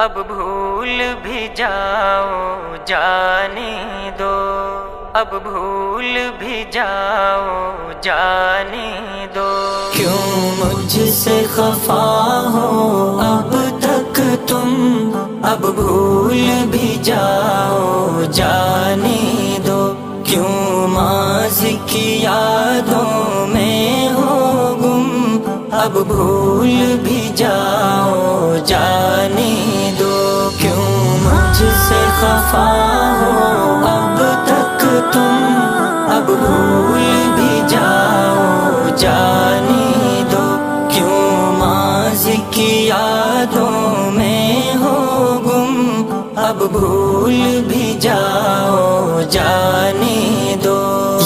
اب بھول بھی جاؤ جانے دو، اب بھول بھی جاؤ جانے دو۔ کیوں مجھ سے خفا ہو اب تک تم، اب بھول بھی جاؤ جانے دو۔ کیوں ماضی کی یادوں میں ہو گم، اب بھول بھی جاؤ جانے دو۔ کیوں مجھ سے خفا ہو اب تک تم، اب بھول بھی جاؤ جانے دو۔ کیوں ماضی کی یادوں میں ہو گم، اب بھول بھی جاؤ جانے دو۔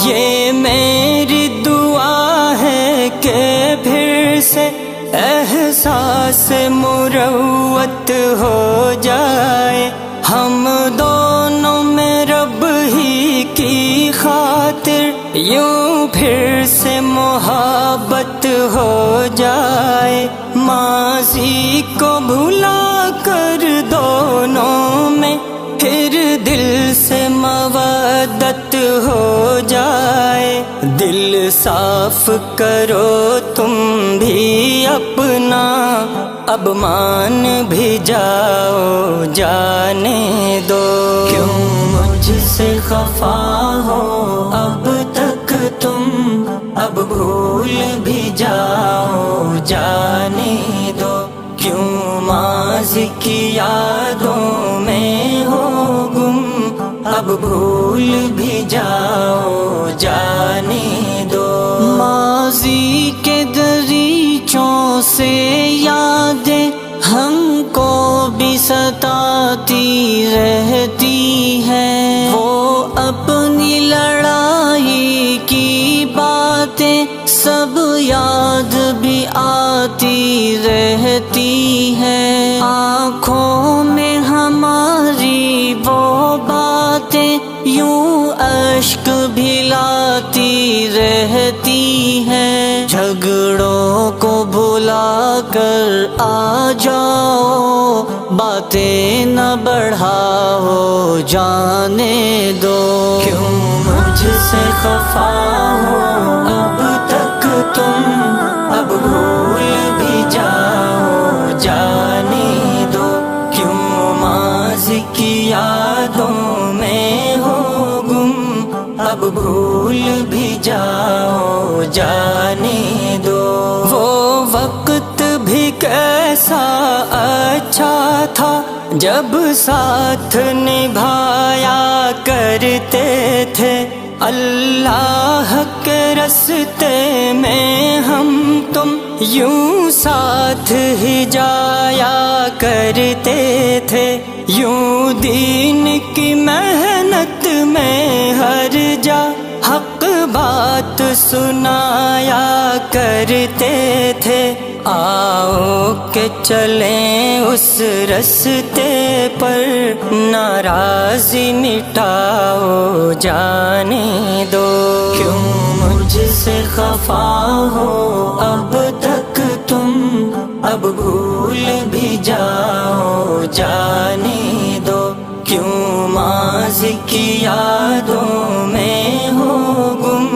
یہ میری دعا ہے کہ پھر سے احساس مروت ہو جائے، ہم دونوں میں رب ہی کی خاطر یوں پھر سے محبت ہو جائے۔ ماضی کو بھلا کر دونوں میں پھر دل سے مودت ہو جائے۔ دل صاف کرو تم بھی اپنا، اب مان بھی جاؤ جانے دو۔ کیوں مجھ سے خفا ہو اب تک تم، اب بھول بھی جاؤ جانے دو۔ کیوں ماضی کی یادوں میں ہو گم، اب بھول بھی جاؤ جانے دو۔ ماضی کے دریچوں سے یادیں ہم کو بھی ستاتی رہتی ہیں، وہ اپنی لڑائی کی باتیں سب یاد بھی آتی رہتی ہیں۔ آنکھوں میں ہماری وہ باتیں یوں اشک بھی لاتی رہتی ہیں۔ جھگڑوں کو بھلا کر آ جاؤ، باتیں نہ بڑھاؤ جانے دو۔ کیوں مجھ سے خفا ہو اب تک تم، اب بھول بھی جاؤ جانے دو۔ کیوں ماضی کی یادوں میں ہو گم، اب بھول بھی جاؤ جانے دو۔ وہ وقت بھی کیسا اچھا تھا جب ساتھ نبھایا کرتے تھے، اللہ کے راستے میں ہم تم یوں ساتھ ہی جایا کرتے تھے۔ یوں دین کی محنت میں ہر جا حق بات سنایا کرتے تھے۔ آؤ کہ چلیں اس راستے پر، ناراضی مٹاؤ جانے دو۔ کیوں مجھ سے خفا ہو اب تک تم، اب بھول بھی جاؤ جانے دو۔ کیوں ماضی کی یادوں میں ہو گم،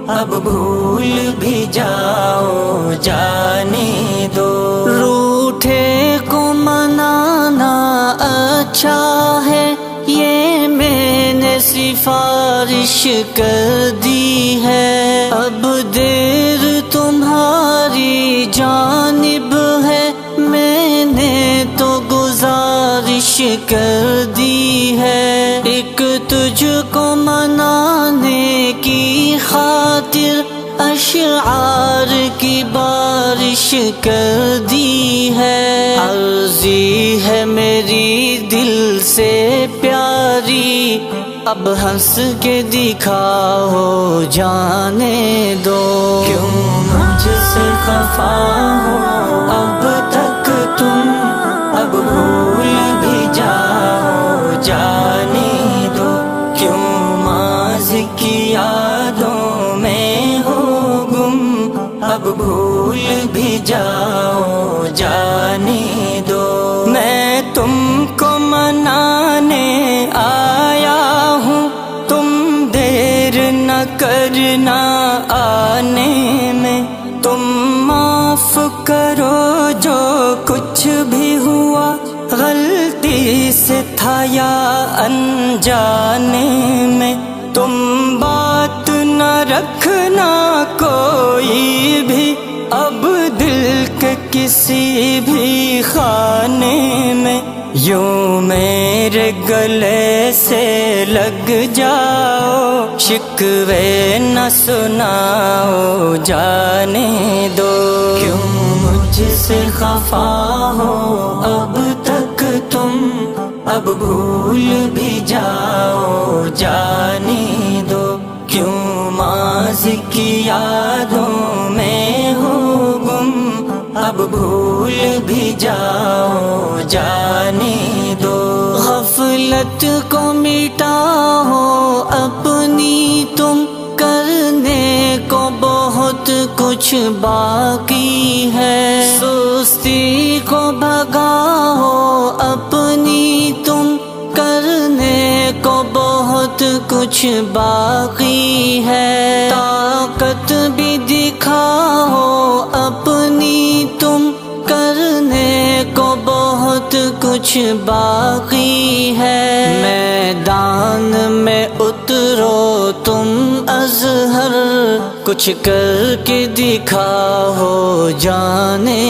اب بھول بھی جاؤ جانے دو۔ روٹھے کو منانا اچھا ہے، یہ میں نے سفارش کر دی ہے۔ اب دیر تمہاری جانب ہے، میں نے تو گزارش کر دی ہے۔ ایک تجھ کو منانے کی خاطر اشعار کی بارش کر دی ہے۔ عرضی ہے میری دل سے پیاری، اب ہنس کے دکھاؤ جانے دو۔ کیوں مجھ سے خفا ہو اب تک تم، اب بھول بھی جاؤ جانے دو۔ کیوں ماضی کی یادوں میں ہو گم، اب بھول بھی جاؤ جانے دو۔ میں تم نہ آنے میں تم معاف کرو جو کچھ بھی ہوا غلطی سے تھا یا انجانے میں تم بات نہ رکھنا کوئی بھی اب دل کے کسی بھی خانے میں یوں میرے گلے سے لگ جاؤ شکوے نہ سناؤ جانے دو کیوں مجھ سے خفا ہو اب تک تم اب بھول بھی جاؤ جانے دو کیوں ماضی کی یادوں میں ہو گم اب بھول بھی جاؤ جانے دو غفلت کو مٹاؤ اپنی تم کرنے کو بہت کچھ باقی ہے سستی کو بھگاؤ اپنی تم کرنے کو بہت کچھ باقی ہے طاقت بھی دکھاؤ اپنی تم کرنے کو بہت کچھ باقی ہے میدان میں اترو تم اظہر کچھ کر کے دکھاؤ جانے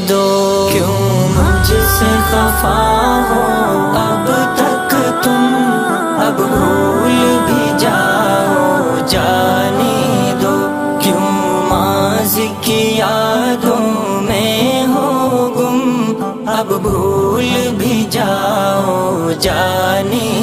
دو کیوں مجھ سے خفا ہو اب تک تم اب بھول بھی جاؤ جانے دو کیوں ماضی کی یادوں میں ہو گم اب بھول بھی جاؤ جانے